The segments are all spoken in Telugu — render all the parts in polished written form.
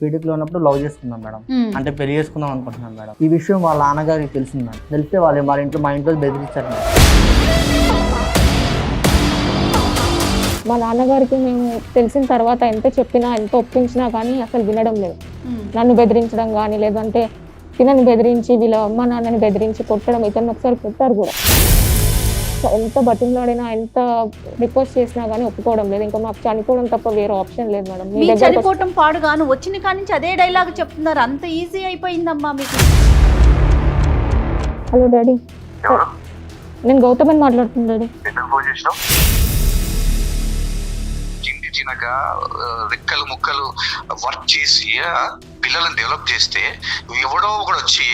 బీటెక్ లో ఉన్నప్పుడు లవ్ చేసుకున్నాం మేడం. అంటే పెళ్లి చేసుకుందాం అనుకుంటున్నాం మేడం. ఈ విషయం వాళ్ళ నాన్నగారికి తెలిసింది మేడం. తెలిస్తే వాళ్ళ ఇంట్లో మా ఇంట్లో బెదిరించారు మేడం. మా నాన్నగారికి మేము తెలిసిన తర్వాత ఎంత చెప్పినా ఎంత ఒప్పించినా కానీ అసలు వినడం లేదు. నన్ను బెదిరించడం కానీ లేదంటే తినని బెదిరించి వీళ్ళ అమ్మ నాన్నని బెదిరించి కొట్టడం, ఇతను ఒకసారి కొట్టారు కూడా. ఎంత బతిమలాడినా ఎంత రిక్వెస్ట్ చేసినా కానీ ఒప్పుకోవడం లేదు. ఇంకా మాకు చనిపోవడం తప్ప వేరే ఆప్షన్ లేదు మేడం. మీ దగ్గర చనిపోవటం పాడుగాను వచ్చిన కాడి నుంచి అదే డైలాగ్ చెప్తున్నారు. అంత ఈజీ అయిపోయిందమ్మా మీకు. హలో డాడీ, నేను గౌతమని మాట్లాడుతున్నాను డాడీ. చిన్నగా రెక్కలు ముక్కలు వర్క్ చేసి పిల్లలను డెవలప్ చేస్తే ఎవడో ఒకడు వచ్చి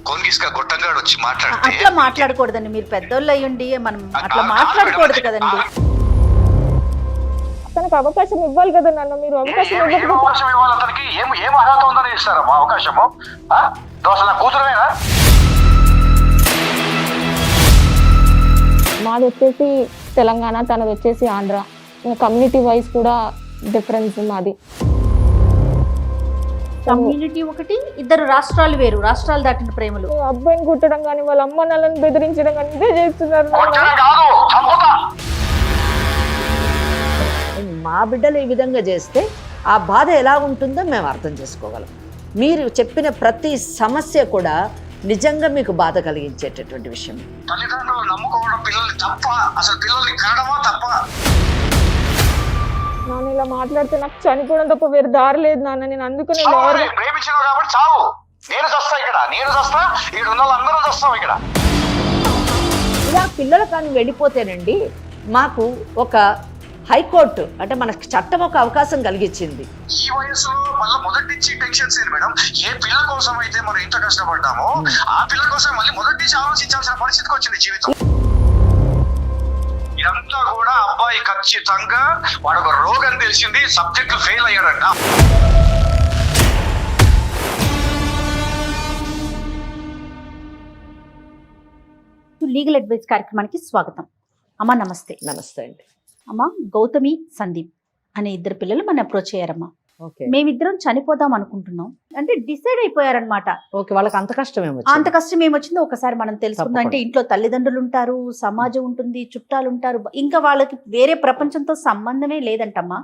కొంగిస్కా గొట్టంగాడు వచ్చి మాట్లాడితే అట్లా మాట్లాడకూడదండి. మీరు పెద్దోళ్ళు అయ్యుండి మనం అట్లా మాట్లాడకూడదు కదండి. తనకు అవకాశం ఇవ్వాలి కదా నాన్న. మీరు అవకాశం ఇవ్వాలి అతనికి. ఏం అర్హత ఉందని ఇస్తారమ్మా అవకాశము? దోసల కూతురువేనా? మాది వచ్చేసి తెలంగాణ, తనది వచ్చేసి ఆంధ్ర. కమ్యూనిటీ వైజ్ కూడా డిఫరెన్స్ మాది. కమ్యూనిటీ ఒకటి, ఇద్దరు రాష్ట్రాలు వేరు, రాష్ట్రాలు దాటిన ప్రేమలు. అబ్బాయిని కుట్టడం కానీ వాళ్ళ అమ్మ నాన్నని బెదిరించడం కానీ ఇదే చేస్తున్నారు. మా బిడ్డలు ఈ విధంగా చేస్తే ఆ బాధ ఎలా ఉంటుందో మేము అర్థం చేసుకోగలం. మీరు చెప్పిన ప్రతి సమస్య కూడా నిజంగా మీకు బాధ కలిగించేటటువంటి విషయం. తల్లిదండ్రులు నమ్ముకోవడం పిల్లల్ని తప్ప, అసలు పిల్లల్ని కనడమా తప్ప. నాన్న ఇలా మాట్లాడితే నాకు చనిపోవడం తప్ప వేరే దారి లేదు నాన్న. నేను అందుకనే ప్రేమించావు కాబట్టి చావు. నేను చస్తా ఇక్కడ, నేను చస్తా, ఇక్కడ ఉన్న వాళ్ళందరూ చస్తాం ఇక్కడ. ఇలా పిల్లలు కానీ వెళ్ళిపోతేనండి మాకు ఒక హైకోర్టు అంటే మనకి చట్టం ఒక అవకాశం కలిగించింది. ఈ వయసులో మళ్ళీ మొదటి నుంచి టెన్షన్స్ ఏంటి మేడం? ఏ పిల్ల కోసం అయితే మనం ఇంత కష్టపడ్డామో ఆ పిల్ల కోసం మళ్ళీ మొదటి నుంచి ఆలోచించాల్సిన పరిస్థితికి వచ్చింది జీవితం. ఇదంతా కూడా అబ్బాయి ఖచ్చితంగా వాడు ఒక రోగం తెలిసింది, సబ్జెక్టులు ఫెయిల్ అయ్యాడంట. లీగల్ అడ్వైస్ కార్యక్రమానికి స్వాగతం. అమ్మా నమస్తే. నమస్తే అండి. అమ్మా గౌతమి, సందీప్ అనే ఇద్దరు పిల్లలు మన అప్రోచ్ అయ్యారమ్మా. మేమిద్దరం చనిపోదాం అనుకుంటున్నాం అంటే డిసైడ్ అయిపోయారనమాట. ఓకే, వాళ్ళకి అంత కష్టం అంత కష్టం ఏమొచ్చిందో ఒకసారి మనం తెలుసుకుందాం. అంటే ఇంట్లో తల్లిదండ్రులు ఉంటారు, సమాజం ఉంటుంది, చుట్టాలు ఉంటారు, ఇంకా వాళ్ళకి వేరే ప్రపంచంతో సంబంధమే లేదంటమ్మా.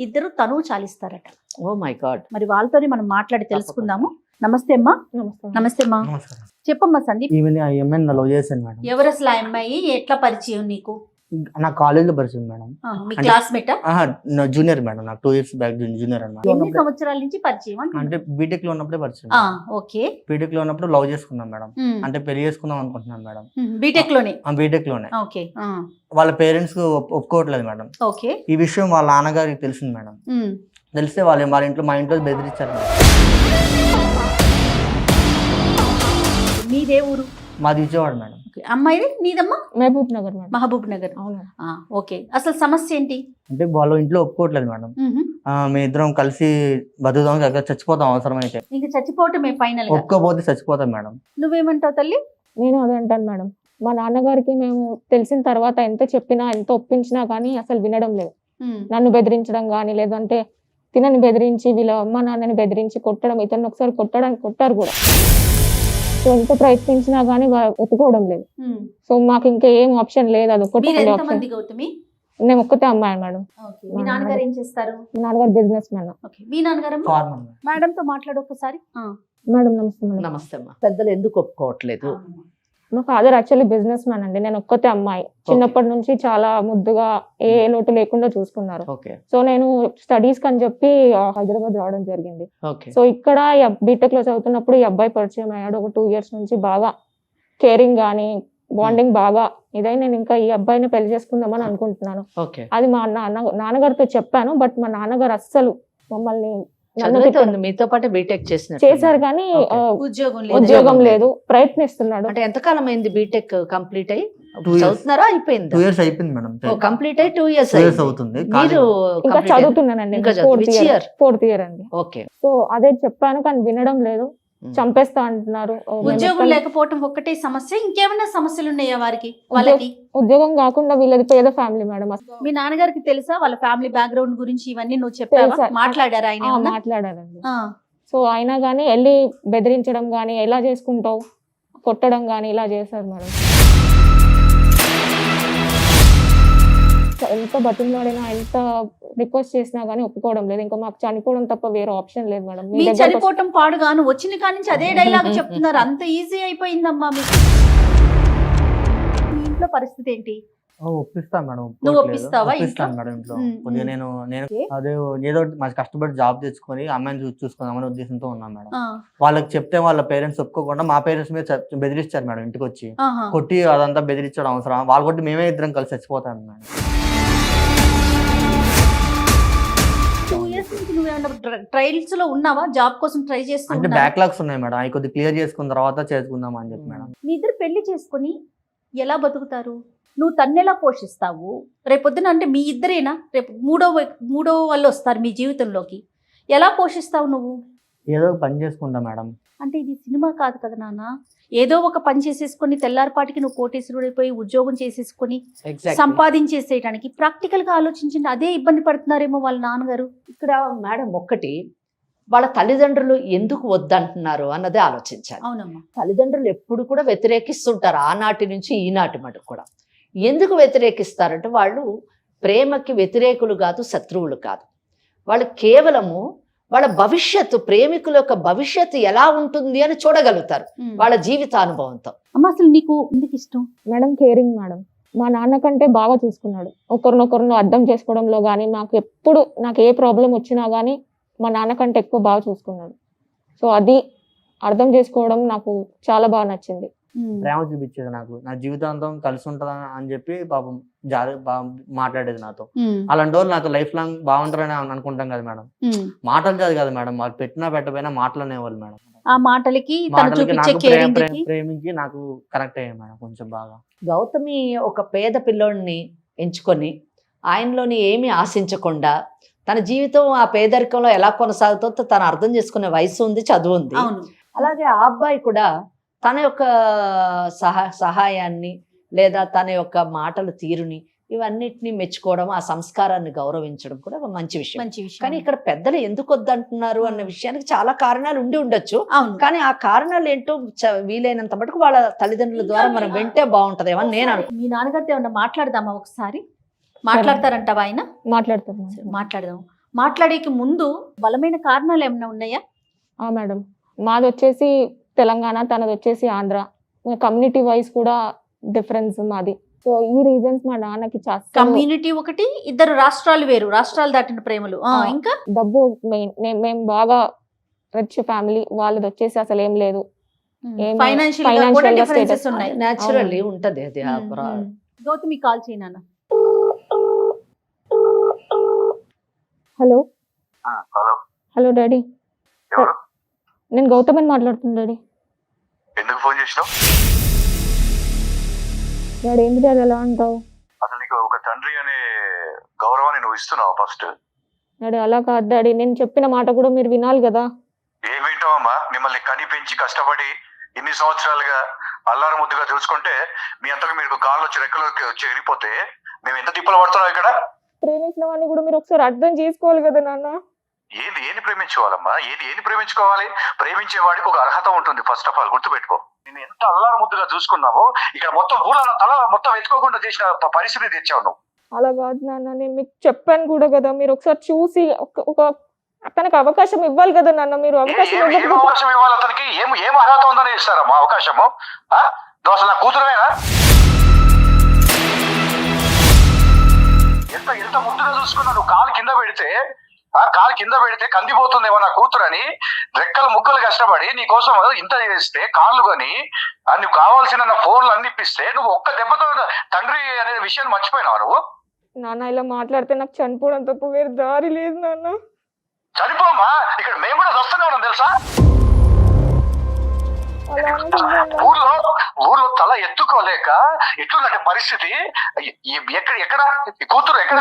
ఇద్దరు తనువు చాలిస్తారట. Oh my God. మరి వాళ్ళతోనే మనం మాట్లాడి తెలుసుకుందాము. నమస్తే అమ్మా. నమస్తే అమ్మా. చెప్పమ్మా సందీప్. లవ్ చేశాను మేడం. ఎవరు అసలు ఆ అమ్మాయి? ఎట్లా పరిచయం నీకు? నా కాలేజ్ లో పరిచయం మేడం. మీ క్లాస్మేట్? Junior madam. నాకు 2 years బ్యాక్ జూనియర్ అన్నమాట. ఎన్ని సంవత్సరాల నుంచి పరిచయం? అంటే బీటెక్ లో ఉన్నప్పుడే పరిచయం. ఓకే. బీటెక్ లో ఉన్నప్పుడు లవ్ చేసుకున్నాం మేడం. అంటే పెళ్లి చేసుకుందాం అనుకుంటున్నాం మేడం. బీటెక్ లోనే? బీటెక్ లోనే. ఓకే. వాళ్ళ పేరెంట్స్ ఒప్పుకోవట్లేదు మేడం. ఓకే. ఈ విషయం వాళ్ళ నాన్నగారికి తెలిసింది మేడం. తెలిస్తే వాళ్ళ ఇంట్లో మా ఇంట్లో బెదిరించారు మేడం. మీదే ఊరు? మాది విజయవాడ మేడం. అమ్మాయిది? నీదమ్మా? మహబూబ్ నగర్ మేడం. మహబూబ్ నగర్. ఓకే. అసలు సమస్య ఏంటి? అంటే వాళ్ళ ఇంట్లో ఒప్పుకోవట్లేదు మేడం. మీ ఇద్దరం కలిసి బతుకుదాం, చచ్చిపోతాం అవసరమైతే. ఇంకా చచ్చిపోవటమే ఫైనల్? ఒప్పుకోపోతే చచ్చిపోతాం మేడం. నువ్వేమంటావు తల్లి? నేను అదే అంటాను మేడం. మా నాన్నగారికి మేము తెలిసిన తర్వాత ఎంత చెప్పినా ఎంత ఒప్పించినా కానీ అసలు వినడం లేదు. నన్ను బెదిరించడం కానీ లేదంటే తినని బెదిరించి వీళ్ళ అమ్మ నాన్నని బెదిరించి కొట్టడం, ఇతను ఒకసారి కొట్టారు కూడా. సో ఎంత ప్రయత్నించినా గానీ ఒప్పుకోవడం లేదు. సో మాకు ఇంకా ఏం ఆప్షన్ లేదు. అది ఒక్కటే ఆప్షన్. నేను ఒక్కతే అమ్మాయి మేడం. మీ నాన్నగారు ఏం చేస్తారు? మీ నాన్నగారు బిజినెస్ మ్యాన్. మీ నాన్నగారు? మేడం తో మాట్లాడు ఒకసారి. మేడం నమస్తే మేడం. నమస్తే అమ్మా. పెద్దలు ఎందుకు ఒప్పుకోవట్లేదు? మా ఫాదర్ యాక్చువల్లీ బిజినెస్ మ్యాన్ అండి. నేను ఒక్కతే అమ్మాయి. చిన్నప్పటి నుంచి చాలా ముద్దుగా ఏ లోటు లేకుండా చూసుకున్నారు. సో నేను స్టడీస్ కని చెప్పి హైదరాబాద్ రావడం జరిగింది. సో ఇక్కడ బీటెక్ లో చదువుతున్నప్పుడు ఈ అబ్బాయి పరిచయం అయ్యాడు. ఒక 2 years నుంచి బాగా కేరింగ్ గానీ బాండింగ్ బాగా ఇదై నేను ఇంకా ఈ అబ్బాయిని పెళ్లి చేసుకుందామని అనుకుంటున్నాను. అది మా నాన్నగారితో చెప్పాను. బట్ మా నాన్నగారు అస్సలు మమ్మల్ని మీతో పాటు బీటెక్ చేశారు కానీ ఉద్యోగం లేదు. ప్రయత్నిస్తున్నాడు. అంటే ఎంతకాలం అయింది బీటెక్ కంప్లీట్ అయ్యి? చదువుతున్నారా? అయిపోయింది? 2 years అయిపోయింది మేడం. కంప్లీట్ అయ్యి 2 years అవుతుంది. మీరు ఇంకా చదువుతున్నానండి. 4th year అండి. ఓకే. సో అదే చెప్పాను కానీ వినడం లేదు. చంపేస్తా అంటున్నారు. ఉద్యోగం లేకపోవటం ఒక్కటే సమస్య, ఇంకేమైనా సమస్యలు ఉన్నాయా వాళ్ళకి? ఉద్యోగం కాకుండా వీళ్ళది పేద ఫ్యామిలీ మేడం. మీ నాన్నగారికి తెలుసా వాళ్ళ ఫ్యామిలీ బ్యాక్గ్రౌండ్ గురించి ఇవన్నీ నువ్వు చెప్పావా? మాట్లాడారా ఆయన? మాట్లాడారండి. సో అయినా కానీ వెళ్ళి బెదిరించడం కానీ, ఎలా చేసుకుంటావు, కొట్టడం కానీ ఇలా చేశారు మేడం. ఎంత బతిమలాడినా, ఎంత రిక్వెస్ట్ చేసినా గానీ ఒప్పుకోవడం లేదు. ఇంకా మాకు చనిపోవడం తప్ప వేరే ఆప్షన్ లేదు మేడం. మీ చనిపోవటం పాడు గాను వచ్చిన కాడి నుంచి అదే డైలాగ్ చెప్తున్నారు. అంత ఈజీ అయిపోయిందమ్మా మీకు. మీ ఇంట్లో పరిస్థితి ఏంటి? ఒప్పిస్తాను మేడం. నువ్వు ఒప్పిస్తావా? ఒప్పిస్తాను మేడం ఇంట్లో. కొద్దిగా నేను అదే ఏదో మంచి కష్టపడి జాబ్ తెచ్చుకొని అమ్మాయిని చూసుకుందామనే ఉద్దేశంతో ఉన్నాను మేడం. వాళ్ళకి చెప్తే వాళ్ళ పేరెంట్స్ ఒప్పుకోకుండా మా పేరెంట్స్ మీద బెదిరిస్తారు మేడం. ఇంటికి వచ్చి కొట్టి అదంతా బెదిరించడం అవసరం? వాళ్ళు కొట్టి మేమే ఇద్దరం కలిసి చచ్చిపోతాను మేడం. 2 years నుంచి నువ్వేమన్నా ట్రయల్స్ లో ఉన్నావా? జాబ్ కోసం ట్రై చేస్తున్నా? అంటే బ్యాక్లాగ్స్ ఉన్నాయి మేడం, అవి కొద్దిగా క్లియర్ చేసుకున్న తర్వాత చేసుకుందాం అని చెప్పి మేడం. మీ ఇద్దరు పెళ్లి చేసుకుని ఎలా బతుకుతారు? నువ్వు తన్నెలా పోషిస్తావు? రేపొద్దున అంటే మీ ఇద్దరేనా? రేపు మూడో వాళ్ళు వస్తారు మీ జీవితంలోకి, ఎలా పోషిస్తావు నువ్వు? ఏదో పని చేసుకుంటా మేడం. అంటే ఇది సినిమా కాదు కదా నాన్న. ఏదో ఒక పని చేసేసుకొని తెల్లారిపాటికి నువ్వు కోటేశ్వరుడైపోయి ఉద్యోగం చేసేసుకొని సంపాదించేసేయడానికి ప్రాక్టికల్ గా ఆలోచించండి. అదే ఇబ్బంది పడుతున్నారేమో వాళ్ళ నాన్నగారు. ఇక్కడ మేడం ఒక్కటి, వాళ్ళ తల్లిదండ్రులు ఎందుకు వద్దంటున్నారు అన్నదే ఆలోచించాలి. అవునమ్మా. తల్లిదండ్రులు ఎప్పుడు కూడా వ్యతిరేకిస్తుంటారు, ఆనాటి నుంచి ఈనాటి మటుకు కూడా. ఎందుకు వ్యతిరేకిస్తారంటే వాళ్ళు ప్రేమకి వ్యతిరేకులు కాదు, శత్రువులు కాదు. వాళ్ళు కేవలము వాళ్ళ భవిష్యత్తు, ప్రేమికుల యొక్క భవిష్యత్తు ఎలా ఉంటుంది అని చూడగలుగుతారు వాళ్ళ జీవితానుభవంతో. అమ్మ అసలు నీకు ఎందుకు ఇష్టం? Madam caring madam. మా నాన్న కంటే బాగా చూసుకున్నాడు. ఒకరినొకరిని అర్థం చేసుకోవడంలో కానీ, నాకు ఏ ప్రాబ్లం వచ్చినా కానీ మా నాన్న కంటే ఎక్కువ బాగా చూసుకున్నాడు. సో అది అర్థం చేసుకోవడం నాకు చాలా బాగా నచ్చింది. ప్రేమ చూపించేది నాకు, నా జీవితాంతం కలిసి ఉంటుందా అని చెప్పి పాపం మాట్లాడేది నాతో. అలాంటి వాళ్ళు నాకు లైఫ్ లాంగ్ బాగుంటారని అనుకుంటాం కదా మేడం. మాటలు కాదు కదా మేడం, వాళ్ళు పెట్టినా పెట్టపోయినా మాటలు అనేవాళ్ళు మేడం. ఆ మాటలకి ప్రేమించి నాకు కనెక్ట్ అయ్యాయి మేడం కొంచెం బాగా. గౌతమి ఒక పేద పిల్లోడిని ఎంచుకొని ఆయనలోని ఏమీ ఆశించకుండా తన జీవితం ఆ పేదరికంలో ఎలా కొనసాగుతుందో తను అర్థం చేసుకునే వయసు ఉంది, చదువు ఉంది. అలాగే ఆ అబ్బాయి కూడా తన యొక్క సహాయాన్ని లేదా తన యొక్క మాటల తీరుని ఇవన్నిటిని మెచ్చుకోవడం, ఆ సంస్కారాన్ని గౌరవించడం కూడా ఒక మంచి విషయం. కానీ ఇక్కడ పెద్దలు ఎందుకు వద్దంటున్నారు అన్న విషయానికి చాలా కారణాలు ఉండి ఉండొచ్చు. కానీ ఆ కారణాలు ఏంటో వీలైనంత మటుకు వాళ్ళ తల్లిదండ్రుల ద్వారా మనం వింటే బాగుంటదేమో అని నేను అనుకుంటున్నాను. మీ నాన్నగారితో ఏమన్నా మాట్లాడదామా? ఒకసారి మాట్లాడతారంటావా? ఆయన మాట్లాడదాం. మాట్లాడేకి ముందు బలమైన కారణాలు ఏమైనా ఉన్నాయా? మేడం మాది వచ్చేసి తెలంగాణ, తనది వచ్చేసి ఆంధ్ర. కమ్యూనిటీ వైజ్ కూడా డిఫరెన్స్ మాది. సో ఈ రీజన్స్ మా నాన్నకి కమ్యూనిటీ ఒకటి, ఇద్దరు రాష్ట్రాలు వేరు, రాష్ట్రాలు దాటిన ప్రేమలు. ఇంకా డబ్బు మెయిన్. మేము బాగా రిచ్ ఫ్యామిలీ, వాళ్ళది వచ్చేసి అసలు ఏం లేదు. న్యాచురల్లీ ఉంటది అది. గౌతమి కాల్ చేయనా? హలో హలో డాడీ, నేను గౌతమిని మాట్లాడుతున్నా డాడీ. ఎందుకు ఫోన్ చేసినావు? డాడీ ఏంటి డాడీ ఎలా అంటావు? అసలు నీకు ఒక తండ్రి అనే గౌరవాన్ని నువ్వు ఇస్తున్నావు ఫస్ట్? డాడీ అలా కాదు డాడీ, నేను చెప్పిన మాట కూడా మీరు వినాలి కదా. ఏం వింటావమ్మా? మిమ్మల్ని కని పెంచి కష్టపడి ఇన్ని సంవత్సరాలుగా అల్లారు ముద్దుగా చూసుకుంటే మీ అంతగా మీకు కాళ్ళు వచ్చి రెక్కలోకి వచ్చి ఎగిరిపోతే మేము ఎంత తిప్పలు పడుతున్నాం ఇక్కడ. ప్రేమించిన వాడిని కూడా మీరు ఒకసారి అర్థం చేసుకోవాలి కదా నాన్న. ఏది ప్రేమించుకోవాలమ్మా? ఏది ప్రేమించుకోవాలి? ప్రేమించేవాడికి ఒక అర్హత ఉంటుంది. ఫస్ట్ ఆఫ్ ఆల్ గుర్తుపెట్టుకో. నేను ఎంత అల్లారు ముద్దుగా చూసుకున్నావో ఇక్కడ మొత్తం ఊళ్ళో తల మొత్తం ఎత్తుకోకుండా చేసిన పరిస్థితి తెచ్చావు నువ్వు. అలా కాదు నాన్న, నేను మీకు చెప్పాను కూడా కదా. మీరు ఒకసారి చూసి ఒక తనకు అవకాశం ఇవ్వాలి కదా నాన్న. మీరు అవకాశం ఇవ్వాలి అతనికి. ఏం అర్హత ఉందని ఇస్తారమ్మా అవకాశము? నువ్వు అసలు నా కూతురువేనా? ఎంత ముద్దుగా చూసుకున్నా నువ్వు కాలు కింద పెడితే కందిపోతుందేమో నా కూతురని రెక్కలు ముక్కలు కష్టపడి నీ కోసం ఇంత చేస్తే కాళ్ళు కొని నువ్వు కావాల్సిన ఫోన్లు అన్ని ఇప్పిస్తే నువ్వు ఒక్క దెబ్బతో తండ్రి అనే విషయాన్ని మర్చిపోయినావు నువ్వు. నాన్న ఇలా మాట్లాడితే నాకు చనిపోవడం తప్ప వేరే దారి లేదు నాన్న. చనిపోమ్మా, ఇక్కడ మేము కూడా వస్తూనే ఉన్నాం తెలుసా. ఊర్లో తల ఎత్తుకోలేక ఎట్లుందంటే పరిస్థితి. ఎక్కడ కూతురు ఎక్కడ?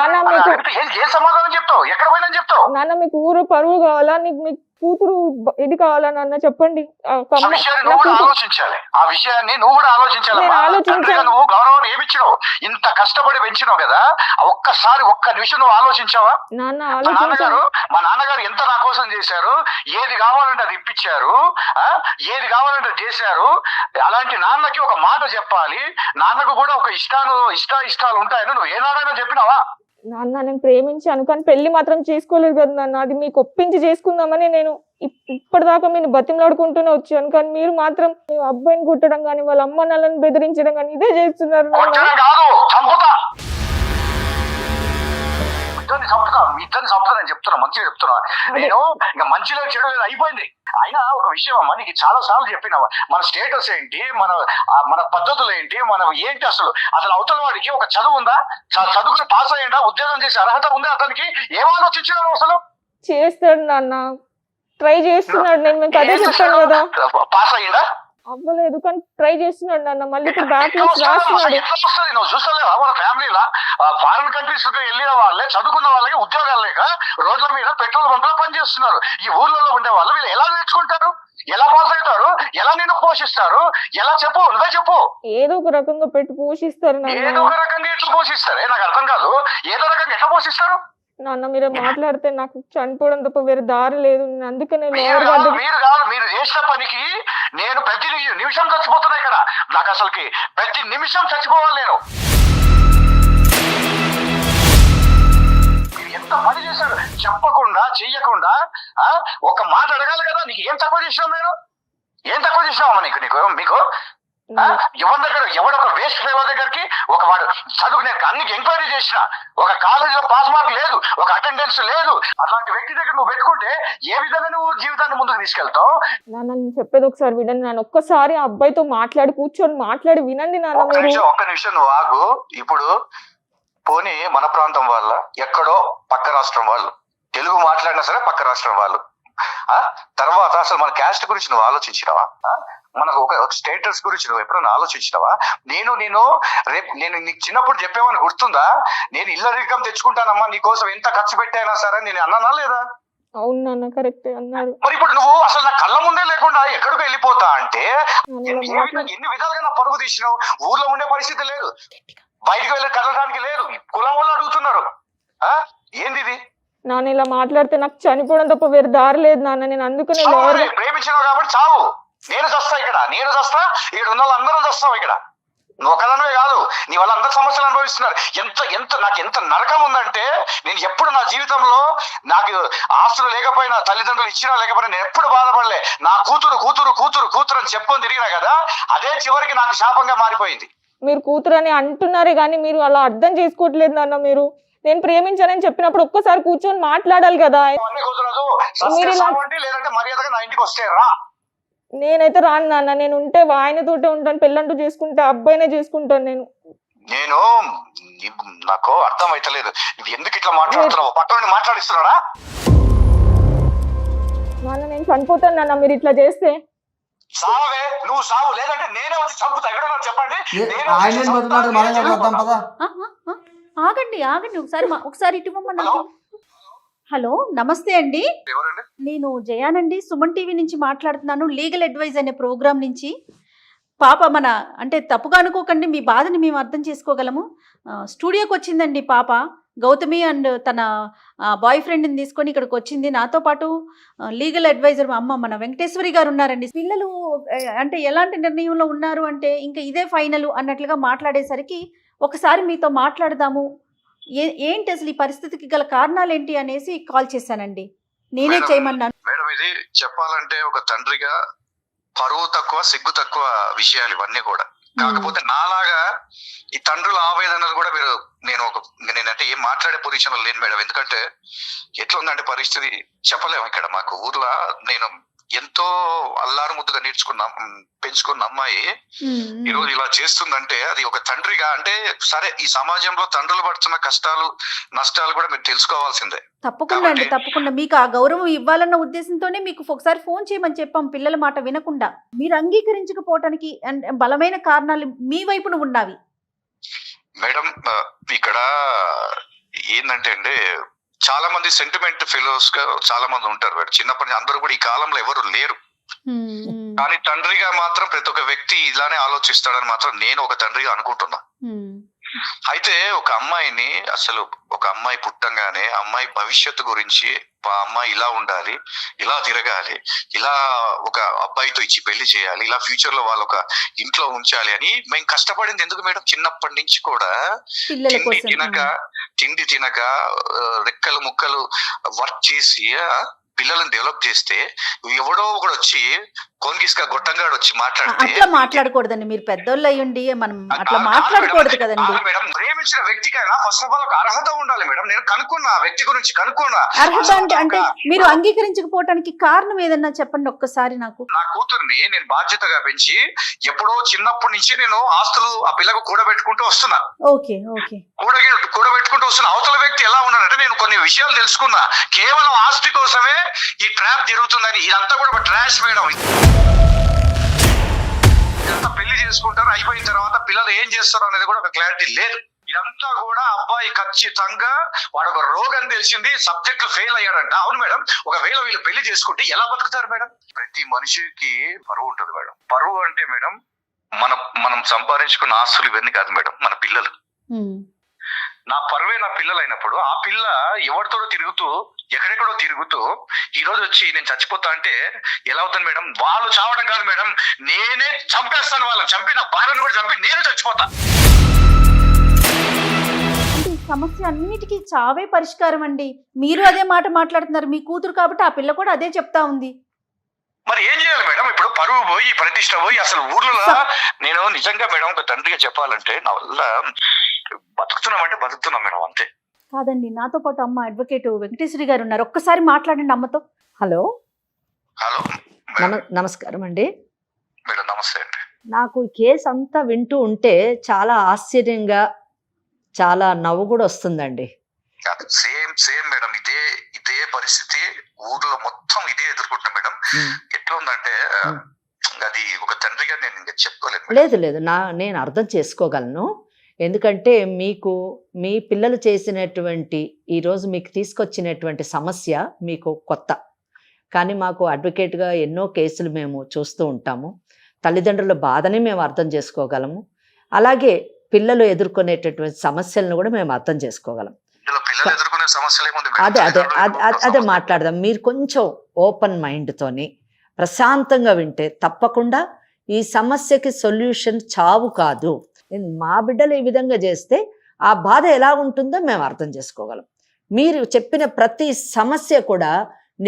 ఏ సమాధానం చెప్తావు? ఎక్కడ పోయినా చెప్తావు? నాన్న మీకు ఊరు పరువు కావాలా? మీకు కూతురు ఇది కావాలా నాన్న చెప్పండి. ఆ విషయాన్ని నువ్వు కూడా ఆలోచించాలి. ఆ విషయాన్ని నువ్వు కూడా ఆలోచించాలమ్మా. తండ్రిగా నువ్వు గౌరవం ఏమిచ్చినావు, ఇంత కష్టపడి పెంచినావు కదా, ఒక్కసారి ఒక్క నిమిషం నువ్వు ఆలోచించావా? మా నాన్నగారు ఎంత నా కోసం చేశారు, ఏది కావాలంటే అది ఇప్పించారు, ఏది కావాలంటే చేశారు. అలాంటి నాన్నకి ఒక మాట చెప్పాలి, నాన్నకు కూడా ఒక ఇష్టాలు ఉంటాయని నువ్వు ఏనాడైనా చెప్పినావా? నాన్న నేను ప్రేమించాను కానీ పెళ్లి మాత్రం చేసుకోలేదు కదా నాన్న, అది మీకు ఒప్పించి చేసుకుందామని నేను ఇప్పటిదాకా మీరు బతిమలాడుకుంటూనే వచ్చాను. కానీ మీరు మాత్రం అబ్బాయిని కుట్టడం కానీ వాళ్ళ అమ్మ నాన్నని బెదిరించడం కానీ ఇదే చేస్తున్నారు. ఇద్దరిని చంపుతా నేను చెప్తున్నా, మంచిగా చెప్తున్నా. నేను ఇంకా మంచిలో చెడు అయిపోయింది. అయినా ఒక విషయం అమ్మా, నీకు చాలా సార్లు చెప్పినా, మన స్టేటస్ ఏంటి, మన పద్ధతులు ఏంటి, మనం ఏంటి, అసలు అవతల వాడికి ఒక చదువు ఉందా, చదువుకుని పాస్ అయ్యిందా, ఉద్యోగం చేసే అర్హత ఉందా, అతనికి ఏం ఆలోచించినావు? అసలు చేస్తాడు నాన్న, ట్రై చేస్తున్నాడు. నేను మీకు అదే చెప్పాను కదా, పాస్ అయ్యిందా? అవ్వలేదు కానీ ట్రై చేస్తున్నాడు నాన్న. మళ్ళీ ఇప్పుడు బ్యాక్ లాస్ రాస్తున్నాడు. నువ్వు చూస్తలేవా మన ఫ్యామిలీలో ఫారిన్ కంట్రీస్ వెళ్ళిన వాళ్ళే, చదువుకున్న వాళ్ళకి ఉద్యోగాలు లేక రోడ్ల మీద పెట్రోల్ బంకులో పనిచేస్తున్నారు. ఈ ఊర్లలో ఉండే వాళ్ళు వీళ్ళు ఎలా నేర్చుకుంటారు, ఎలా పాస్ అవుతారు, ఎలా నిన్ను పోషిస్తారు? ఎలా చెప్పు, నువ్వే చెప్పు. ఏదో ఒక రకంగా పెట్టి పోషిస్తారు. ఏదో ఒక రకంగా ఎట్లా పోషిస్తారే నాకు అర్థం కాదు. ఏదో రకంగా ఎట్లా పోషిస్తారు? నాన్న మీరు మాట్లాడితే నాకు చనిపోవడం తప్ప వేరే దారి లేదు. అందుకనే మీరు చేసిన పనికి నేను ప్రతి నిమిషం చచ్చిపోతున్నా ఇక్కడ. నాకు అసలుకి ప్రతి నిమిషం చచ్చిపోవాలి నేను. ఎంత పని చేశాడు, చెప్పకుండా చెయ్యకుండా ఒక మాట అడగాలి కదా. నీకు ఏం తక్కువ చేసినావు? నేను ఏం తక్కువ చేసినావమ్మా మీకు? ఎవడొక వేస్ట్ ఫెలో దగ్గరికి ఒక వాడు చదువు నేను అన్ని ఎంక్వైరీ చేసిన, ఒక కాలేజీలో పాస్ మార్క్ లేదు, ఒక అటెండెన్స్ లేదు, అట్లాంటి వ్యక్తి దగ్గర నువ్వు పెట్టుకుంటే ఏ విధంగా నువ్వు జీవితాన్ని ముందుకు తీసుకెళ్తావు? నాన్న నేను చెప్పేది ఒకసారి వినండి నాన్న. ఒక్కసారి ఆ అబ్బాయితో కూర్చొని మాట్లాడి వినండి నాన్న. ఒక్క నిమిషం నువ్వు ఆగు. ఇప్పుడు పోనీ మన ప్రాంతం వాళ్ళ, ఎక్కడో పక్క రాష్ట్రం వాళ్ళు, తెలుగు మాట్లాడినా సరే పక్క రాష్ట్రం వాళ్ళు, తర్వాత అసలు మన క్యాస్ట్ గురించి నువ్వు ఆలోచించినావా? మనకు ఒక స్టేటస్ గురించి నువ్వు ఎప్పుడైనా ఆలోచించినావా? నేను రేపు నీకు చిన్నప్పుడు చెప్పేమని గుర్తుందా? నేను ఇళ్ళ రికం తెచ్చుకుంటానమ్మా నీకోసం, ఎంత ఖర్చు పెట్టానా సరే నేను అన్నానా లేదా? అవునా, కరెక్ట్ అన్నారు. మరి ఇప్పుడు నువ్వు అసలు నా కళ్ళ ముందే లేకుండా ఎక్కడికి వెళ్ళిపోతా అంటే ఎన్ని విధాలుగా నా పరుగు తీసినావు. ఊర్లో ఉండే పరిస్థితి లేదు, బయటకు వెళ్ళి కదలడానికి లేదు, కులం వాళ్ళు అడుగుతున్నారు. ఏంది ఇది? నాన్న ఇలా మాట్లాడితే నాకు చనిపోవడం తప్ప వేరే దారి లేదు నాన్న. నేను అందుకనే ప్రేమించినావు కాబట్టి చావు. నేను చస్తా ఇక్కడ, నేను చస్తా, ఇక్కడ ఉన్న వాళ్ళందరూ చస్తావు. ఇక్కడ నువ్వు ఒకదానివే కాదు, నీ వల్ల అందరు సమస్యలు అనుభవిస్తున్నారు. నాకు ఎంత నరకం ఉందంటే, నేను ఎప్పుడు నా జీవితంలో నాకు ఆస్తులు లేకపోయినా, తల్లిదండ్రులు ఇచ్చినా లేకపోయినా, నేను ఎప్పుడు బాధపడలే. నా కూతురు కూతురు కూతురు కూతురు అని చెప్పుకొని తిరిగినా కదా, అదే చివరికి నాకు శాపంగా మారిపోయింది. మీరు కూతురు అని అంటున్నారే కానీ మీరు అలా అర్థం చేసుకోవట్లేదు నాన్న. మీరు నేను ప్రేమించానని చెప్పినప్పుడు ఒక్కసారి కూర్చొని మాట్లాడాలి కదా. నేనైతే రాను నాన్న. నేను ఉంటే ఆయనతోటే ఉంటాను, పెళ్ళంటూ చేసుకుంటే అబ్బాయినే చేసుకుంటాను. నేను నాకు అర్థం అయితలేదు ఎందుకు ఇట్లా మాట్లాడుతున్నావు. పక్కన మాట్లాడిస్తున్నాడా? నాన్న నేను చనిపోతాను నాన్న మీరు ఇట్లా చేస్తే. సావే, నువ్వు సావు, లేదంటే నేనే వచ్చి చంపుతా. ఎక్కడ చెప్పండి. ఆగండి ఒకసారి ఇటు నాకు. హలో నమస్తే అండి, నేను జయానండి, సుమన్ టీవీ నుంచి మాట్లాడుతున్నాను, లీగల్ అడ్వైజ్ అనే ప్రోగ్రామ్ నుంచి. పాప అంటే తప్పుగా అనుకోకండి, మీ బాధని మేము అర్థం చేసుకోగలము. స్టూడియోకి వచ్చిందండి పాప, గౌతమి అండ్ తన బాయ్ ఫ్రెండ్ని తీసుకొని ఇక్కడికి వచ్చింది. నాతో పాటు లీగల్ అడ్వైజర్ మన వెంకటేశ్వరి గారు ఉన్నారండి. పిల్లలు అంటే ఎలాంటి నిర్ణయంలో ఉన్నారు అంటే ఇంకా ఇదే ఫైనల్ అన్నట్లుగా మాట్లాడేసరికి ఒకసారి మీతో మాట్లాడదాము, ఏంటి అసలు ఈ పరిస్థితికి గల కారణాలు ఏంటి అనేసి కాల్ చేశానండి. నేనే చేయమన్నాను. మేడం ఇది చెప్పాలంటే ఒక తండ్రిగా పరువు తక్కువ, సిగ్గు తక్కువ విషయాలు ఇవన్నీ కూడా. కాకపోతే నాలాగా ఈ తండ్రుల ఆవేదనలు కూడా నేనంటే ఏం మాట్లాడే పొజిషన్ లో లేను మేడం. ఎందుకంటే ఎట్లా ఉందంటే పరిస్థితి చెప్పలేము. ఇక్కడ మాకు ఊర్లో నేను ఎంతో అల్లారు ముద్దుగా పెంచుకున్న అమ్మాయి ఈరోజు ఇలా చేస్తుందంటే అది ఒక తండ్రిగా అంటే సరే, ఈ సమాజంలో తండ్రులు పడుతున్న కష్టాలు నష్టాలు కూడా మీరు తెలుసుకోవాల్సిందే. తప్పకుండా మీకు ఆ గౌరవం ఇవ్వాలన్న ఉద్దేశంతోనే మీకు ఒకసారి ఫోన్ చేయమని చెప్పాం. పిల్లల మాట వినకుండా మీరు అంగీకరించకపోవటానికి బలమైన కారణాలు మీ వైపున ఉన్నవి. మేడం ఇక్కడ ఏంటంటే అండి, చాలా మంది సెంటిమెంట్ ఫెలోస్ గా చాలా మంది ఉంటారు మేడం. చిన్నప్పటి నుంచి అందరూ కూడా ఈ కాలంలో ఎవరు లేరు. కానీ తండ్రిగా మాత్రం ప్రతి ఒక్క వ్యక్తి ఇలానే ఆలోచిస్తాడని మాత్రం నేను ఒక తండ్రిగా అనుకుంటున్నా. అయితే ఒక అమ్మాయిని అసలు ఒక అమ్మాయి పుట్టంగానే అమ్మాయి భవిష్యత్తు గురించి ఆ అమ్మాయి ఇలా ఉండాలి, ఇలా తిరగాలి, ఇలా ఒక అబ్బాయితో ఇచ్చి పెళ్లి చేయాలి, ఇలా ఫ్యూచర్ లో వాళ్ళు ఒక ఇంట్లో ఉంచాలి అని మేము కష్టపడింది ఎందుకు మేడం? చిన్నప్పటి నుంచి కూడా తిండి తినక రెక్కలు ముక్కలు వర్క్ చేసి పిల్లలను డెవలప్ చేస్తే ఎవడో ఒకడు వచ్చి కోన్గిస్కా గొట్టంగాడు వచ్చి మాట్లాడితే అట్లా మాట్లాడకూడదండి. మీరు పెద్దోళ్ళు అయ్యుండి మనం అట్లా మాట్లాడకూడదు కదండి. మేడం ప్రేమించిన వ్యక్తికైనా ఫస్ట్ ఆఫ్ ఆల్ ఒక అర్హత ఉండాలి మేడం. నేను కనుక్కున్నా, వ్యక్తి గురించి కనుక్కున్నా. అర్హత అంటే మీరు అంగీకరించకపోవడానికి కారణం ఏదన్నా చెప్పండి ఒక్కసారి నాకు. నా కూతుర్ని నేను బాధ్యతగా పెంచి ఎప్పుడో చిన్నప్పటి నుంచి నేను ఆస్తులు ఆ పిల్లకు కూడబెట్టుకుంటూ వస్తున్నా. ఓకే ఓకే కూడబెట్టుకుంటూ వస్తున్నా. అవతల వ్యక్తి ఎలా ఉన్నాడంటే నేను కొన్ని విషయాలు తెలుసుకున్నా. కేవలం ఆస్తి కోసమే ఈ ట్రాప్ జరుగుతుందని. ఇదంతా కూడా ఒక ట్రాష్ మేడం. ఇదంతా పెళ్లి చేసుకుంటారు, అయిపోయిన తర్వాత పిల్లలు ఏం చేస్తారు అనేది కూడా ఒక క్లారిటీ లేదు. ఇదంతా కూడా అబ్బాయి ఖచ్చితంగా వాడు ఒక రోగం తెలిసింది, సబ్జెక్టులు ఫెయిల్ అయ్యాడంట. అవును మేడం, ఒకవేళ వీళ్ళు పెళ్లి చేసుకుంటే ఎలా బతుకుతారు మేడం? ప్రతి మనిషికి పరువు ఉంటుంది మేడం. పరువు అంటే మేడం మనం సంపాదించుకున్న ఆస్తులు ఇవన్నీ కాదు మేడం, మన పిల్లలు. నా పరువే నా పిల్లలు అయినప్పుడు ఆ పిల్ల ఎవరితో తిరుగుతూ ఎక్కడెక్కడో తిరుగుతూ ఈ రోజు వచ్చి నేను చచ్చిపోతా అంటే ఎలా అవుతుంది మేడం? వాళ్ళు చావడం కాదు మేడం, నేనే చంపేస్తాను. వాళ్ళని చంపి నా భార్యను కూడా చంపి నేను చచ్చిపోతా. సమస్య అన్నిటికీ చావే పరిష్కారం అండి. మీరు అదే మాట మాట్లాడుతున్నారు. మీ కూతురు కాబట్టి ఆ పిల్ల కూడా అదే చెప్తా ఉంది. మరి ఏం చేయాలి మేడం? ఇప్పుడు పరువు పోయి ప్రతిష్ట పోయి అసలు ఊర్లో నేను నిజంగా మేడం ఒక తండ్రిగా చెప్పాలంటే నా వల్ల బతుకుతున్నామంటే బతుకుతున్నాం మేడం, అంతే. కాదండి, నాతో పాటు అమ్మ అడ్వకేట్ వెంకటేశ్వరి గారు ఉన్నారు. ఒక్కసారి మాట్లాడండి అమ్మతో. హలో హలో నమస్కారం అండి మేడం. నమస్తే అండి. నాకు ఈ కేసు అంతా వింటూ ఉంటే చాలా ఆశ్చర్యంగా, చాలా నవ్వు కూడా వస్తుందండి. సేమ్ మేడం, ఇదే పరిస్థితి ఊర్లో మొత్తం ఇదే ఎదుర్కొంటాం మేడం. ఎట్లా ఉందంటే అది ఒక తండ్రిగా నేను ఇంకా చెప్పుకోలేదు. లేదు నేను అర్థం చేసుకోగలను. ఎందుకంటే మీ పిల్లలు చేసినటువంటి ఈరోజు మీకు తీసుకొచ్చినటువంటి సమస్య మీకు కొత్త. కానీ మాకు అడ్వకేట్గా ఎన్నో కేసులు మేము చూస్తూ ఉంటాము. తల్లిదండ్రుల బాధని మేము అర్థం చేసుకోగలము. అలాగే పిల్లలు ఎదుర్కొనేటటువంటి సమస్యలను కూడా మేము అర్థం చేసుకోగలం. అదే మాట్లాడదాం. మీరు కొంచెం ఓపెన్ మైండ్తోని ప్రశాంతంగా వింటే తప్పకుండా ఈ సమస్యకి సొల్యూషన్ చావు కాదు. మా బిడ్డలు ఈ విధంగా చేస్తే ఆ బాధ ఎలా ఉంటుందో మేము అర్థం చేసుకోగలం. మీరు చెప్పిన ప్రతి సమస్య కూడా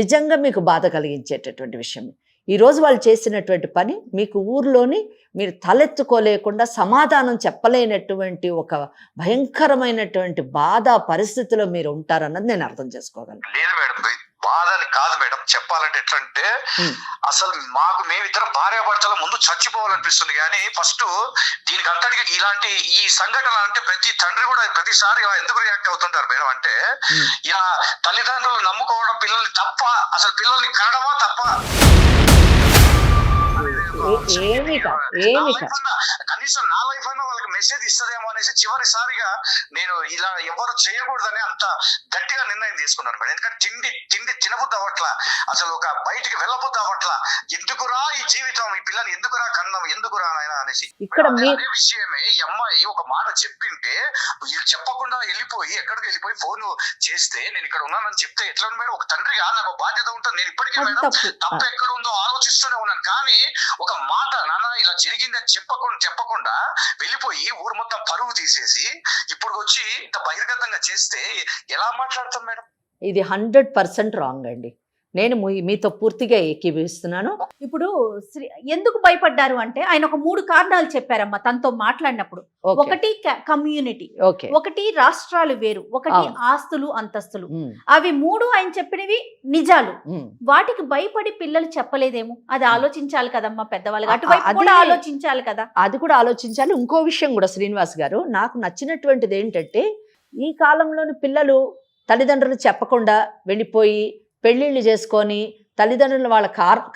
నిజంగా మీకు బాధ కలిగించేటటువంటి విషయం. ఈరోజు వాళ్ళు చేసినటువంటి పని మీకు ఊర్లోని మీరు తలెత్తుకోలేకుండా సమాధానం చెప్పలేనటువంటి ఒక భయంకరమైనటువంటి బాధ పరిస్థితిలో మీరు ఉంటారన్నది నేను అర్థం చేసుకోగలను. లేదు మేడం, బాధని కాదు మేడం. చెప్పాలంటే ఎట్లంటే అసలు మేమిద్దరం భార్యాభర్తల ముందు చచ్చిపోవాలనిపిస్తుంది. కానీ ఫస్ట్ దీనికి అంతటికి ఇలాంటి ఈ సంఘటన అంటే ప్రతి తండ్రి కూడా ప్రతిసారి ఇలా ఎందుకు రియాక్ట్ అవుతుంటారు మేడం అంటే ఇలా తల్లిదండ్రులు నమ్ముకోవడం పిల్లల్ని తప్ప, అసలు పిల్లల్ని కనడమా తప్ప. కనీసం నా లైఫ్ అయినా వాళ్ళకి మెసేజ్ ఇస్తుందేమో అనేసి చివరిసారిగా నేను ఇలా ఎవరు చేయకూడదని అంత గట్టిగా నిర్ణయం తీసుకున్నాను మేడం. ఎందుకంటే తిండి తినబుద్ధి అవ్వట్లా, అసలు ఒక బయటికి వెళ్ళబుద్ధి అవ్వట్లా. ఎందుకురా ఈ జీవితం, ఈ పిల్లలు ఎందుకురా కన్నాం, ఎందుకురా నాయనా అనేసి. ఇక్కడ అదే విషయమే ఈ అమ్మాయి ఒక మాట చెప్పింటే వీళ్ళు చెప్పకుండా వెళ్ళిపోయి ఎక్కడికి వెళ్ళిపోయి ఫోన్ చేస్తే నేను ఇక్కడ ఉన్నానని చెప్తే ఎట్లా ఉంది మేడం? ఒక తండ్రిగా నాకు బాధ్యత ఉంటుంది. నేను ఇప్పటికీ మేడం తప్పు ఎక్కడ ఉందో ఆలోచిస్తూనే ఉన్నాను. కానీ ఒక మాట నాన్న ఇలా జరిగిందని చెప్పకుండా వెళ్ళిపోయి ఊరు మొత్తం పరువు తీసేసి ఇప్పుడు వచ్చి ఇంత బహిర్గతంగా చేస్తే ఎలా మాట్లాడతాం మేడం? ఇది 100% రాంగ్ అండి. నేను మీతో పూర్తిగా ఏకీభవిస్తున్నాను. ఇప్పుడు ఎందుకు భయపడ్డారు అంటే ఆయన ఒక 3 కారణాలు చెప్పారమ్మా తనతో మాట్లాడినప్పుడు. ఒకటి కమ్యూనిటీ, ఒకటి రాష్ట్రాలు వేరు, ఒకటి ఆస్తులు అంతస్తులు. అవి 3 ఆయన చెప్పినవి నిజాలు. వాటికి భయపడి పిల్లలు చెప్పలేదేమో, అది ఆలోచించాలి కదమ్మా పెద్దవాళ్ళు. అటువైపు కూడా ఆలోచించాలి కదా. అది కూడా ఆలోచించాలి. ఇంకో విషయం కూడా శ్రీనివాస్ గారు, నాకు నచ్చినటువంటిది ఏంటంటే ఈ కాలంలోని పిల్లలు తల్లిదండ్రులు చెప్పకుండా వెళ్ళిపోయి పెళ్ళిళ్ళు చేసుకొని తల్లిదండ్రులు వాళ్ళ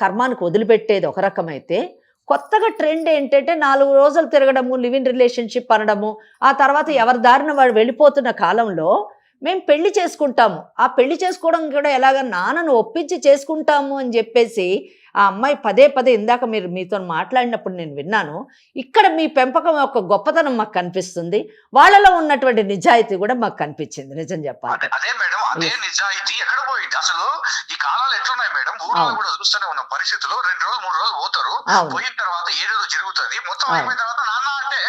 కర్మానికి వదిలిపెట్టేది ఒక రకమైతే, కొత్తగా ట్రెండ్ ఏంటంటే 4 రోజులు తిరగడము, లివ్ ఇన్ రిలేషన్షిప్ అనడము, ఆ తర్వాత ఎవరి దారిన వాడు వెళ్ళిపోతున్న కాలంలో మేము పెళ్లి చేసుకుంటాము, ఆ పెళ్లి చేసుకోవడం కూడా ఎలాగ నాన్నను ఒప్పించి చేసుకుంటాము అని చెప్పేసి ఆ అమ్మాయి పదే పదే ఇందాక మీతో మాట్లాడినప్పుడు నేను విన్నాను. ఇక్కడ మీ పెంపకం యొక్క గొప్పతనం మాకు కనిపిస్తుంది, వాళ్ళలో ఉన్నటువంటి నిజాయితీ కూడా మాకు కనిపించింది. నిజం చెప్పాలి అదే మేడం, అదే నిజాయితీ ఎక్కడ పోయింది అసలు? ఈ కాలాలు ఎట్లున్నాయి మేడం, ఊళ్ళో కూడా చూస్తూనే ఉన్న పరిస్థితులు. 2 రోజులు 3 రోజులు పోతారు, పోయిన తర్వాత ఏదేదో జరుగుతుంది, మొత్తం అయిపోయిన తర్వాత నాన్న అంటే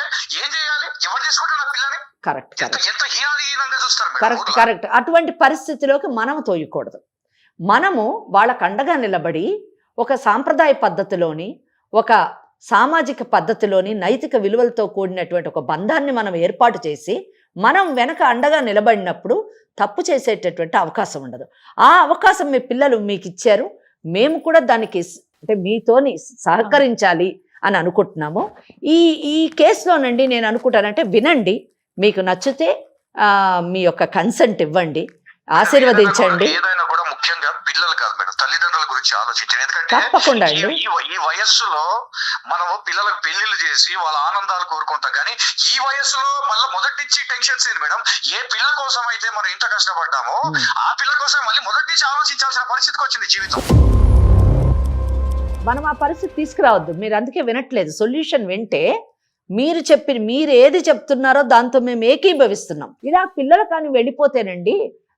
ఏం చేయాలి, ఎవరు చేసుకుంటారు నా పిల్లని? కరెక్ట్ ఎంత హీనంగా చూస్తారు. Correct correct. అటువంటి పరిస్థితిలోకి మనం తోయకూడదు. మనము వాళ్ళకు అండగా నిలబడి ఒక సాంప్రదాయ పద్ధతిలోని, ఒక సామాజిక పద్ధతిలోని, నైతిక విలువలతో కూడినటువంటి ఒక బంధాన్ని మనం ఏర్పాటు చేసి మనం వెనక అండగా నిలబడినప్పుడు తప్పు చేసేటటువంటి అవకాశం ఉండదు. ఆ అవకాశం మీ పిల్లలు మీకు ఇచ్చారు, మేము కూడా దానికి అంటే మీతోని సహకరించాలి అని అనుకుంటున్నాము. ఈ కేసులోనండి నేను అనుకుంటానంటే వినండి, మీకు నచ్చితే మీ యొక్క కన్సెంట్ ఇవ్వండి, ఆశీర్వదించండి. ఏదైనా కూడా ముఖ్యంగా పిల్లలు కాదు మేడం, తల్లిదండ్రుల గురించి ఆలోచించండి. ఎందుకంటే తప్పకుండా ఈ వయస్సులో మనము పిల్లలకు పెళ్లిళ్ళు చేసి వాళ్ళ ఆనందాలు కోరుకుంటాం, కానీ ఈ వయస్సులో మళ్ళీ మొదటి నుంచి టెన్షన్స్ ఏంది మేడం? ఏ పిల్ల కోసం అయితే మనం ఇంత కష్టపడ్డామో ఆ పిల్ల కోసం మళ్ళీ మొదటి నుంచి ఆలోచించాల్సిన పరిస్థితికి వచ్చింది జీవితం. మనం ఆ పరిస్థితి తీసుకురావద్దు. మీరు అందుకే వినట్లేదు. సొల్యూషన్ వింటే మీరు ఏది చెప్తున్నారో దాంతో మేము ఏకీభవిస్తున్నాం. ఇలా పిల్లలు కానీ వెళ్ళిపోతేనండి,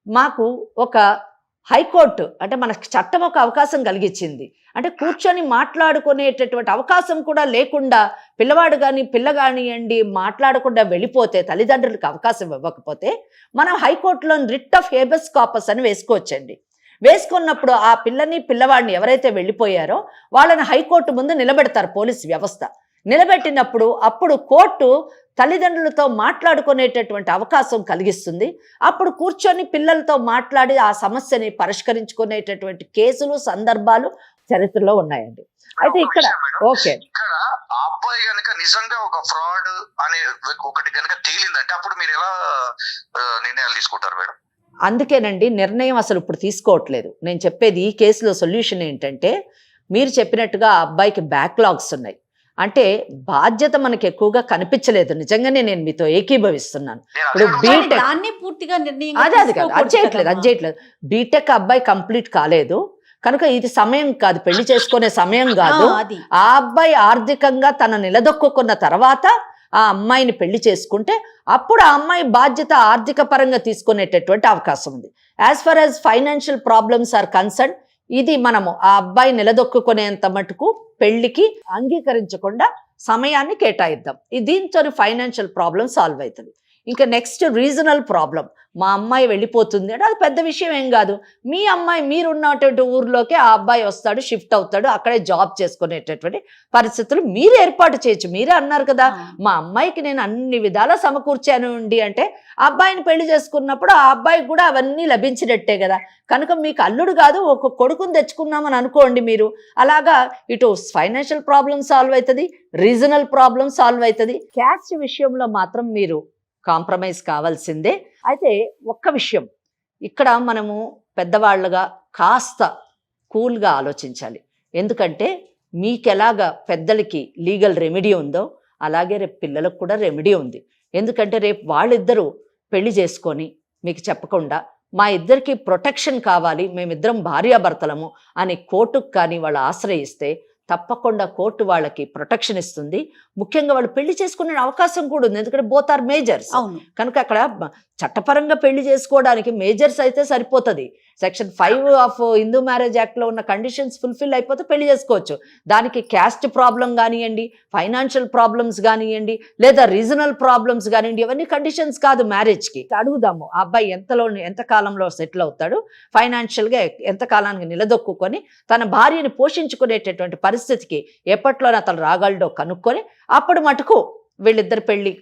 మాకు ఒక హైకోర్టు అంటే మనకు చట్టం ఒక అవకాశం కలిగించింది. అంటే కూర్చొని మాట్లాడుకునేటటువంటి అవకాశం కూడా లేకుండా పిల్లవాడు కానీ పిల్ల కానివ్వండి మాట్లాడకుండా వెళ్ళిపోతే, తల్లిదండ్రులకు అవకాశం ఇవ్వకపోతే మనం హైకోర్టులో రిట్ ఆఫ్ హేబస్ కార్పస్ అని వేసుకోవచ్చండి. వేసుకున్నప్పుడు ఆ పిల్లని పిల్లవాడిని ఎవరైతే వెళ్ళిపోయారో వాళ్ళని హైకోర్టు ముందు నిలబెడతారు పోలీసు వ్యవస్థ. నిలబెట్టినప్పుడు అప్పుడు కోర్టు తల్లిదండ్రులతో మాట్లాడుకునేటటువంటి అవకాశం కలిగిస్తుంది. అప్పుడు కూర్చొని పిల్లలతో మాట్లాడి ఆ సమస్యని పరిష్కరించుకునేటటువంటి కేసులు, సందర్భాలు చరిత్రలో ఉన్నాయండి. అయితే ఇక్కడ ఓకే, ఇక్కడ ఆ అబ్బాయి గనుక నిజంగా ఒక ఫ్రాడ్ అనే ఒకటి గనుక తేలిందంటే అప్పుడు మీరు ఎలా నిర్ణయాలు తీసుకుంటారు మేడం? అందుకేనండి నిర్ణయం అసలు ఇప్పుడు తీసుకోవట్లేదు. నేను చెప్పేది ఈ కేసులో సొల్యూషన్ ఏంటంటే, మీరు చెప్పినట్టుగా ఆ అబ్బాయికి బ్యాక్లాగ్స్ ఉన్నాయి. అంటే బాధ్యత మనకి ఎక్కువగా కనిపించలేదు. నిజంగానే నేను మీతో ఏకీభవిస్తున్నాను. ఇప్పుడు బీటెక్ అది చేయట్లేదు. బీటెక్ అబ్బాయి కంప్లీట్ కాలేదు కనుక ఇది సమయం కాదు, పెళ్లి చేసుకునే సమయం కాదు. ఆ అబ్బాయి ఆర్థికంగా తన నిలదొక్కున్న తర్వాత ఆ అమ్మాయిని పెళ్లి చేసుకుంటే అప్పుడు ఆ అమ్మాయి బాధ్యత ఆర్థిక పరంగా తీసుకునేటటువంటి అవకాశం ఉంది. As far as financial problems are concern, ఇది మనము ఆ అబ్బాయి నిలదొక్కునేంత మటుకు పెళ్లికి అంగీకరించకుండా సమయాన్ని కేటాయిద్దాం. దీంతో ఫైనాన్షియల్ ప్రాబ్లం సాల్వ్ అవుతుంది. ఇంకా నెక్స్ట్ రీజనల్ ప్రాబ్లం, మా అమ్మాయి వెళ్ళిపోతుంది అంటే అది పెద్ద విషయం ఏం కాదు. మీ అమ్మాయి మీరున్నటువంటి ఊర్లోకే ఆ అబ్బాయి వస్తాడు, షిఫ్ట్ అవుతాడు, అక్కడే జాబ్ చేసుకునేటటువంటి పరిస్థితులు మీరు ఏర్పాటు చేయొచ్చు. మీరే అన్నారు కదా, మా అమ్మాయికి నేను అన్ని విధాలా సమకూర్చాను అండి అంటే ఆ అబ్బాయిని పెళ్లి చేసుకున్నప్పుడు ఆ అబ్బాయికి కూడా అవన్నీ లభించినట్టే కదా. కనుక మీకు అల్లుడు కాదు ఒక కొడుకుని తెచ్చుకున్నామని అనుకోండి మీరు. అలాగా ఇటు ఫైనాన్షియల్ ప్రాబ్లం సాల్వ్ అవుతుంది, రీజనల్ ప్రాబ్లం సాల్వ్ అవుతుంది. క్యాస్ట్ విషయంలో మాత్రం మీరు కాంప్రమైజ్ కావాల్సిందే. అయితే ఒక్క విషయం, ఇక్కడ మనము పెద్దవాళ్ళగా కాస్త కూల్గా ఆలోచించాలి. ఎందుకంటే మీకు ఎలాగా పెద్దలకి లీగల్ రెమెడీ ఉందో అలాగే రేపు పిల్లలకు కూడా రెమెడీ ఉంది. ఎందుకంటే రేపు వాళ్ళిద్దరూ పెళ్లి చేసుకొని మీకు చెప్పకుండా మా ఇద్దరికి ప్రొటెక్షన్ కావాలి, మేమిద్దరం భార్యాభర్తలము అని కోర్టుకు కానీ వాళ్ళు ఆశ్రయిస్తే తప్పకుండా కోర్టు వాళ్ళకి ప్రొటెక్షన్ ఇస్తుంది. ముఖ్యంగా వాళ్ళు పెళ్లి చేసుకునే అవకాశం కూడా ఉంది, ఎందుకంటే బోత్ ఆర్ మేజర్స్. కనుక అక్కడ చట్టపరంగా పెళ్లి చేసుకోవడానికి మేజర్స్ అయితే సరిపోతుంది. సెక్షన్ 5 ఆఫ్ హిందూ మ్యారేజ్ యాక్ట్లో ఉన్న కండిషన్స్ ఫుల్ఫిల్ అయిపోతే పెళ్లి చేసుకోవచ్చు. దానికి క్యాస్ట్ ప్రాబ్లం కానివ్వండి, ఫైనాన్షియల్ ప్రాబ్లమ్స్ కానివ్వండి, లేదా రీజనల్ ప్రాబ్లమ్స్ కానివ్వండి, ఇవన్నీ కండిషన్స్ కాదు మ్యారేజ్కి. అడుగుదాము ఆ అబ్బాయి ఎంత కాలంలో సెటిల్ అవుతాడు, ఫైనాన్షియల్గా ఎంత కాలానికి నిలదొక్కుని తన భార్యని పోషించుకునేటటువంటి పరిస్థితికి ఎప్పట్లోనే అతను రాగలడో కనుక్కొని అప్పుడు మటుకు వీళ్ళిద్దరు పెళ్లి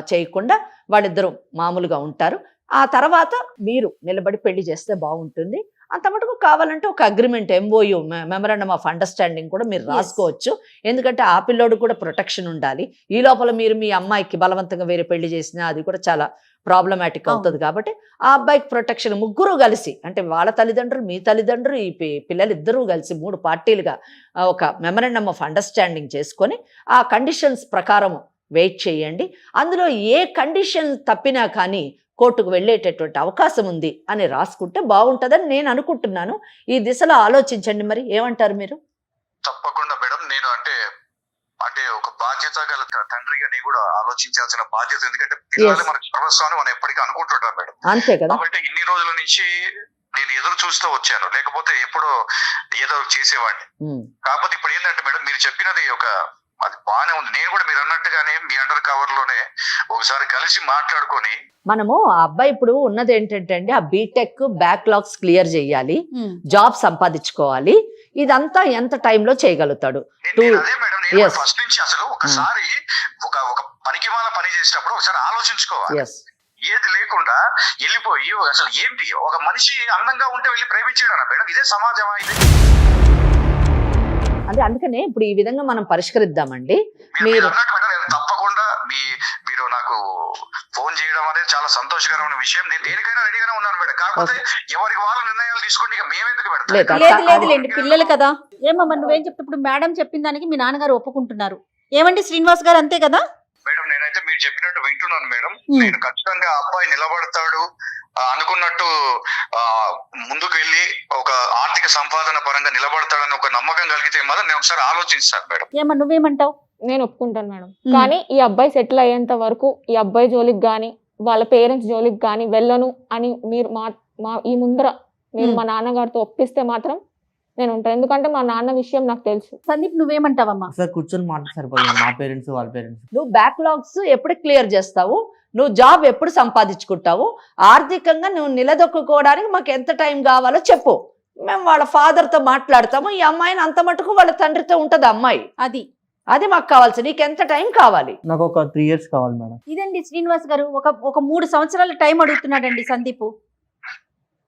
చేయకుండా వాళ్ళిద్దరూ మామూలుగా ఉంటారు. ఆ తర్వాత మీరు నిలబడి పెళ్లి చేస్తే బాగుంటుంది. అంత మటుకు కావాలంటే ఒక agreement, MOU memorandum of understanding కూడా మీరు రాసుకోవచ్చు. ఎందుకంటే ఆ పిల్లోడు కూడా ప్రొటెక్షన్ ఉండాలి. ఈ లోపల మీరు మీ అమ్మాయికి బలవంతంగా వేరే పెళ్లి చేసినా అది కూడా చాలా ప్రాబ్లమాటిక్ అవుతుంది. కాబట్టి ఆ అబ్బాయికి ప్రొటెక్షన్ ముగ్గురు కలిసి, అంటే వాళ్ళ తల్లిదండ్రులు, మీ తల్లిదండ్రులు, ఈ పిల్లలిద్దరూ కలిసి 3 పార్టీలుగా ఒక మెమరాండమ్ ఆఫ్ అండర్స్టాండింగ్ చేసుకొని ఆ కండిషన్స్ ప్రకారం వెయిట్ చేయండి. అందులో ఏ కండిషన్ తప్పినా కానీ కోర్టుకు వెళ్ళేటటువంటి అవకాశం ఉంది అని రాసుకుంటే బాగుంటుందని నేను అనుకుంటున్నాను. ఈ దిశలో ఆలోచించండి. మరి ఏమంటారు మీరు? తప్పకుండా మేడం. నేను అంటే ఒక బాధ్యత గల తండ్రిగా నేను కూడా ఆలోచించాల్సిన బాధ్యత, ఎందుకంటే పిల్లలే మనకు సర్వస్వాన్ని మనం ఎప్పటికీ అనుకుంటుంటాం మేడం. అంతే కదా. కాబట్టి ఇన్ని రోజుల నుంచి నేను ఎదురు చూస్తూ వచ్చాను, లేకపోతే ఎప్పుడో ఏదో చేసేవాడిని. కాకపోతే ఇప్పుడు ఏంటంటే మేడం, మీరు చెప్పినది అది బాగానే ఉంది. నేను కూడా మీరు అన్నట్టుగానే మీ అండర్ కవర్ లోనే ఒకసారి కలిసి మాట్లాడుకొని మనము ఆ అబ్బాయి ఇప్పుడు ఉన్నది ఏంటంటే అండి, ఆ బీటెక్ బ్యాక్లాగ్స్ క్లియర్ చేయాలి, జాబ్ సంపాదించుకోవాలి. ఇదంతా ఎంత టైంలో చేయగలుగుతాడు? అదే మేడం, నేను ఫస్ట్ నుంచి అసలు ఒకసారి ఒక పనికి వాళ్ళ పని చేసేటప్పుడు ఒకసారి ఆలోచించుకోవాలి. ఏది లేకుండా వెళ్ళిపోయి అసలు ఏంటి, ఒక మనిషి అందంగా ఉంటే వెళ్ళి ప్రేమించాడు మేడం, ఇదే సమాజమా ఇది? అదే అందుకనే ఇప్పుడు ఈ విధంగా మనం పరిష్కరిద్దామండి. మీరు తప్పకుండా మీరు నాకు ఫోన్ చేయడం అనేది చాలా సంతోషకరమైన విషయం. నేను దేనికైనా రెడీగానే ఉన్నాను మేడం. కాకపోతే ఎవరికి వాళ్ళ నిర్ణయాలు తీసుకుంటే ఇక మేమెందుకు పెడతాం? లేదులేండి, పిల్లలు కదా. ఏమమ్మా నువ్వేం చెప్తే ఇప్పుడు మేడం చెప్పిన దానికి మీ నాన్నగారు ఒప్పుకుంటున్నారు. ఏమండి శ్రీనివాస్ గారు, అంతే కదా? మేడం నేనైతే మీరు చెప్పినట్టు వింటున్నాను మేడం. నేను ఖచ్చితంగా అబ్బాయి నిలబడతాడు అనుకున్నట్టు ముందుకు వెళ్ళి ఒక ఆర్థిక సంపాదన పరంగా నిలబడతాడని ఒక నమ్మకం కలిగితే మాత్రం నేను ఒకసారి ఆలోచిస్తాను మేడం. ఏమన్నా నువ్వేమంటావు? నేను ఒప్పుకుంటాను మేడం. కానీ ఈ అబ్బాయి సెటిల్ అయ్యేంత వరకు ఈ అబ్బాయి జోలికి గాని వాళ్ళ పేరెంట్స్ జోలికి గాని వెళ్ళను అని మీరు ఈ ముందర మీరు మా నాన్నగారితో ఒప్పిస్తే మాత్రం నేను ఉంటాను. ఎందుకంటే మా నాన్న విషయం నాకు తెలుసు. సందీప్ నువ్వేమంటావమ్మా? సార్ కూర్చొని మాట్లాడి సరిపోతుంది, మా పేరెంట్స్ వాళ్ళ పేరెంట్స్. నువ్వు బ్యాక్లాగ్స్ ఎప్పుడు క్లియర్ చేస్తావు? నువ్వు జాబ్ ఎప్పుడు సంపాదించుకుంటావు? ఆర్థికంగా నువ్వు నిలదొక్కుకోవడానికి మాకు ఎంత టైం కావాలో చెప్పు. మేము వాళ్ళ ఫాదర్తో మాట్లాడతాము. ఈ అమ్మాయిని అంత మటుకు వాళ్ళ తండ్రితో ఉంటది అమ్మాయి. అది మాకు కావాల్సి. నీకు ఎంత టైం కావాలి? నాకు ఒక 3 years కావాలి మేడం. ఇదండి శ్రీనివాస్ గారు, ఒక 3 సంవత్సరాల టైం అడుగుతున్నాడండి సందీప్.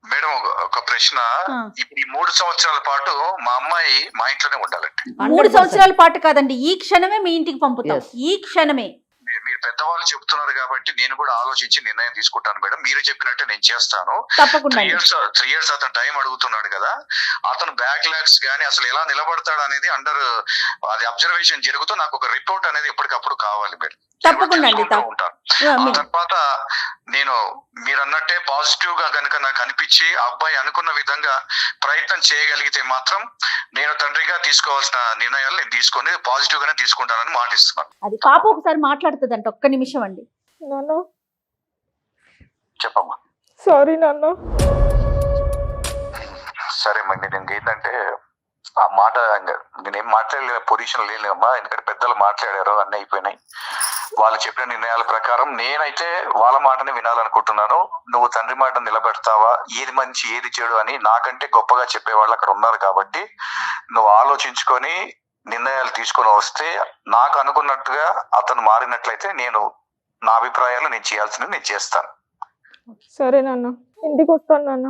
మేడం ఒక ప్రశ్న, ఇప్పుడు ఈ 3 సంవత్సరాల పాటు మా అమ్మాయి మా ఇంట్లోనే ఉండాలండి. 3 సంవత్సరాల పాటు కాదండి, ఈ క్షణమే మీ ఇంటికి పంపుతాం. ఈ క్షణమే. మీరు పెద్దవాళ్ళు చెప్తున్నారు కాబట్టి నేను కూడా ఆలోచించి నిర్ణయం తీసుకుంటాను మేడం. మీరు చెప్పినట్టే నేను చేస్తాను. తప్పకుండా. 3 years అతను టైం అడుగుతున్నాడు కదా, అతను బ్యాక్లాగ్స్ గానీ అసలు ఎలా నిలబడతాడు అనేది అది అబ్జర్వేషన్ జరుగుతూ నాకు ఒక రిపోర్ట్ అనేది ఎప్పటికప్పుడు కావాలి మేడం. తప్పకుండా అండి. ఆ తర్వాత నేను మీరు అన్నట్టే పాజిటివ్ గా గనుక నాకు అనిపించి అబ్బాయి అనుకున్న విధంగా ప్రయత్నం చేయగలిగితే మాత్రం నేను తండ్రిగా తీసుకోవాల్సిన నిర్ణయాలు నేను తీసుకొని పాజిటివ్ గానే తీసుకుంటానని మాటిస్తున్నాను. అది పాప ఒకసారి మాట్లాడుతుందంట, ఒక్క నిమిషం అండి. నాన్న చెప్పమ్మా. సారీ నాన్న. సరే మండి, నేను ఏంటంటే ఆ మాట నేనేం మాట్లాడలే పొజిషన్ లేనమ్మా, ఎందుకంటే పెద్దలు మాట్లాడారు, అన్నీ అయిపోయినాయి. వాళ్ళు చెప్పిన నిర్ణయాల ప్రకారం నేనైతే వాళ్ళ మాటనే వినాలనుకుంటున్నాను. నువ్వు తండ్రి మాట నిలబెడతావా, ఏది మంచి ఏది చెడు అని నాకంటే గొప్పగా చెప్పేవాళ్ళు అక్కడ ఉన్నారు. కాబట్టి నువ్వు ఆలోచించుకొని నిర్ణయాలు తీసుకొని వస్తే నాకు అనుకున్నట్టుగా అతను మారినట్లయితే నేను నా అభిప్రాయాలు నేను చేయాల్సినవి నేను చేస్తాను. సరే నాన్న, ఇంటికి వస్తాను నాన్న.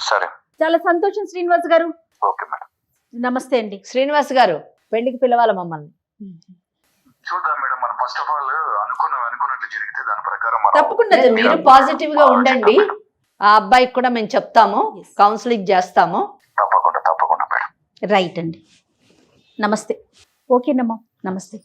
సరే, చాలా సంతోషం శ్రీనివాస్ గారు. Okay madam. నమస్తే అండి. శ్రీనివాస్ గారు, పెళ్లికి పిలవాలి మమ్మల్ని. చూద్దాం మేడం, మనం ఫస్ట్ ఆఫ్ ఆల్ అనుకున్నట్లు జరిగితే దాని ప్రకారం తప్పకుండా మీరు పాజిటివ్ గా ఉండండి. ఆ అబ్బాయికి కూడా మేము చెప్తాము, కౌన్సిలింగ్ చేస్తాము. తప్పకుండా మేడం. రైట్ అండి. నమస్తే. ఓకేనమ్మా, నమస్తే.